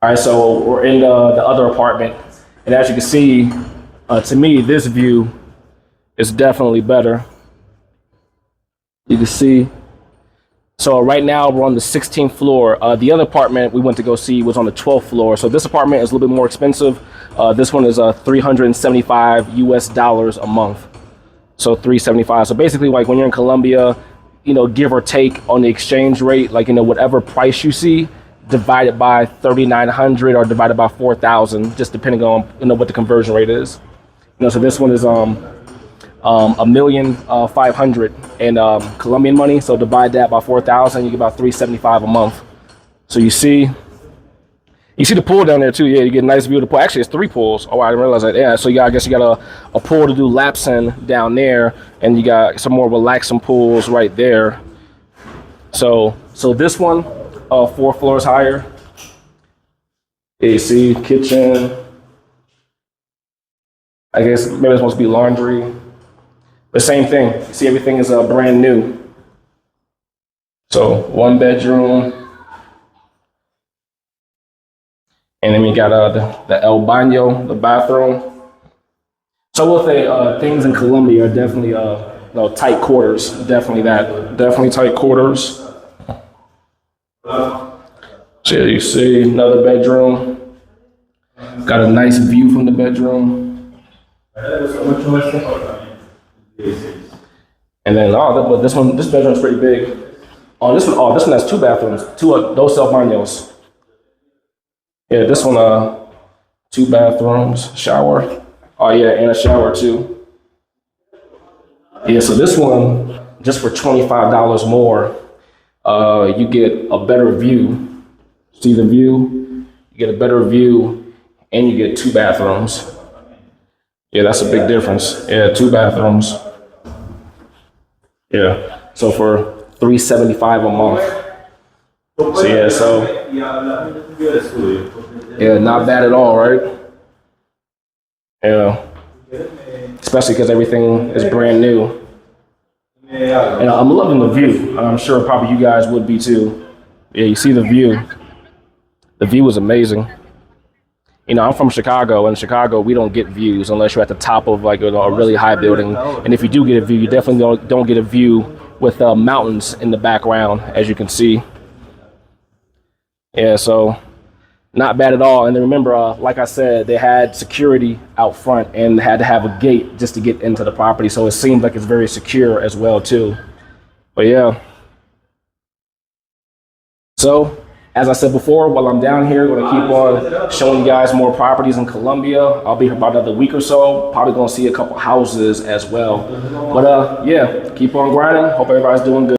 All right, so we're in the other apartment, and as you can see, to me, this view is definitely better. You can see. So right now we're on the 16th floor. The other apartment we went to go see was on the 12th floor. So this apartment is a little bit more expensive. This one is $375 US a month. So 375. So basically, like when you're in Colombia, give or take on the exchange rate, like whatever price you see, divided by 3,900 or divided by 4,000, just depending on what the conversion rate is. So this one is $1,500,000 in Colombian money. So divide that by 4,000, you get about 375 a month. So you see the pool down there too. Yeah, you get a nice view of the pool. Actually, it's 3 pools. Oh, I didn't realize that. Yeah, so I guess you got a pool to do laps in down there, and you got some more relaxing pools right there. So this one, 4 floors higher. AC, kitchen. I guess maybe it's supposed to be laundry. But same thing. You see, everything is brand new. So 1 bedroom. And then we got the El Baño, the bathroom. So I will say things in Colombia are definitely tight quarters. Definitely that. Definitely tight quarters. So you see another bedroom. Got a nice view from the bedroom. And then but this bedroom is pretty big. This one has 2 bathrooms, 2 dos baños. Yeah, this one 2 bathrooms, shower. Oh yeah, and a shower too. Yeah, so this one just for $25 more, you get a better view. See the view? You get a better view, and you get 2 bathrooms. Yeah, that's a big difference. Yeah, 2 bathrooms. Yeah, so for $375 a month. So yeah, not bad at all, right? Yeah, especially because everything is brand new. And I'm loving the view. I'm sure probably you guys would be too. Yeah, you see the view. The view is amazing. I'm from Chicago. In Chicago, we don't get views unless you're at the top of like a really high building. And if you do get a view, you definitely don't get a view with mountains in the background, as you can see. Yeah, so not bad at all. And then remember, like I said, they had security out front and had to have a gate just to get into the property. So it seems like it's very secure as well too. But yeah. So as I said before, while I'm down here, going to keep on showing you guys more properties in Colombia. I'll be here about another week or so. Probably going to see a couple houses as well. But yeah, keep on grinding. Hope everybody's doing good.